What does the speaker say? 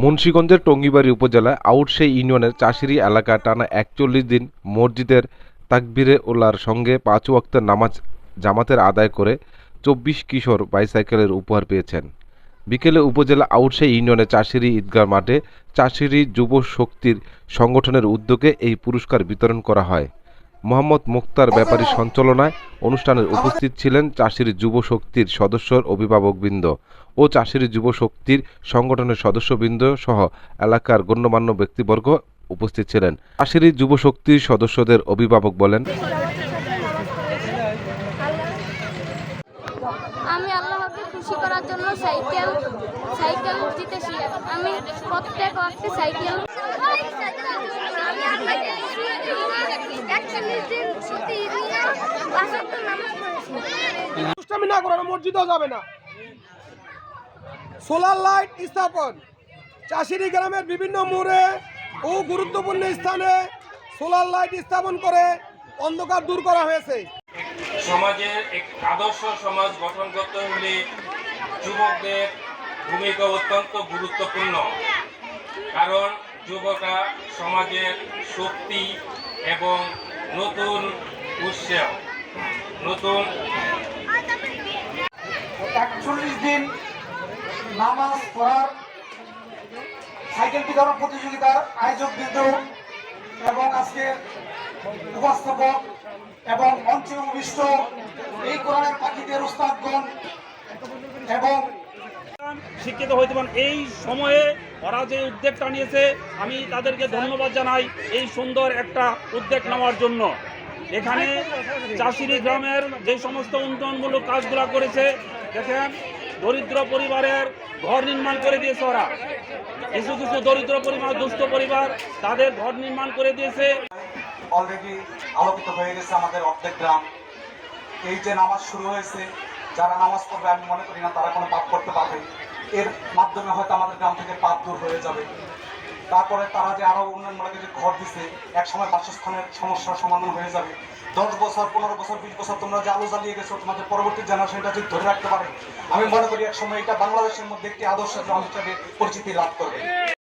মুন্সিগঞ্জের টঙ্গীবাড়ী উপজেলায় আউটশে ইউনিয়নের চাষিরি এলাকা টানা ৪১ দিন মসজিদের তাকবীরে ওলার সঙ্গে ৫ ওয়াক্তের নামাজ জামাতের আদায় করে ২৪ কিশোর বাইসাইকেলের উপহার পেয়েছেন। বিকেলে উপজেলা আউটশে ইউনিয়নের চাষিরি ঈদগাহ মাঠে চাষিরি যুব শক্তির সংগঠনের উদ্যোগে এই পুরস্কার বিতরণ করা হয়। মোহাম্মদ মুক্তার ব্যাপারীর সঞ্চালনায় অনুষ্ঠানে উপস্থিত ছিলেন চাষির যুব শক্তির সদস্যর অভিভাবকবৃন্দ ও চাষির যুব শক্তির সংগঠনের সদস্যবৃন্দ সহ এলাকার গণ্যমান্য ব্যক্তিবর্গ উপস্থিত ছিলেন। চাষির যুব শক্তির সদস্যদের অভিভাবক বলেন, আমি আল্লাহকে খুশি করার জন্য সাইকেল জিতেছি। আমি প্রত্যেক ওয়াক্তে সাইকেল মসজিদও যাবে না। সোলার লাইট স্থাপন চাষিরি গ্রামের বিভিন্ন মোড়ে ও গুরুত্বপূর্ণ স্থানে সোলার লাইট স্থাপন করে অন্ধকার দূর করা হয়েছে। সমাজের এক আদর্শ সমাজ গঠন করতে হলে যুবকদের ভূমিকা অত্যন্ত গুরুত্বপূর্ণ, কারণ যুবকরা সমাজের শক্তি এবং নতুন উৎসাহ, নতুন ৪১ দিন নামাজ পড়ার সাইকেল বিতরণ প্রতিযোগিতার আয়োজক বিন্দু এবং আজকের উপস্থাপক এবং মঞ্চে উপবিষ্ট এই কোরআনের পাখিদের উস্তাদগণ এবং শিক্ষিত হইতে পারেন। এই সময়ে ওরা যে উদ্যোগটা নিয়েছে আমি তাদেরকে ধন্যবাদ জানাই এই সুন্দর একটা উদ্যোগ নেওয়ার জন্য। এখানে চাষিরি গ্রামের যে সমস্ত উন্নয়নমূলক কাজগুলো করেছে, দেখেন দরিদ্র পরিবারের ঘর নির্মাণ করে দিয়েছে ওরা। কিছু কিছু দরিদ্র পরিবার, দুস্থ পরিবার, তাদের ঘর নির্মাণ করে দিয়েছে। অলরেডি আলোকিত হয়ে গেছে আমাদের অর্ধেক গ্রাম। এই যে নামাজ শুরু হয়েছে, যারা নামাজ পড়বে আমি মনে করি না তারা কোনো পাপ করতে পারবে। এর মাধ্যমে হয়তো আমাদের গ্রাম থেকে পাপ দূর হয়ে যাবে। তারপরে তারা যে আরো উন্নয়নমূলক যে ঘর দিচ্ছে, একসময় বাসস্থানের সমস্যার সমাধান হয়ে যাবে। 10 বছর, 15 বছর, 20 বছর তোমরা যে আলো জ্বালিয়ে গেছো, তোমাদের পরবর্তী জেনারেশনটা যদি ধরে রাখতে পারে, আমি মনে করি এক সময় এটা বাংলাদেশের মধ্যে একটি আদর্শ গ্রাম হিসেবে পরিচিতি লাভ করবে।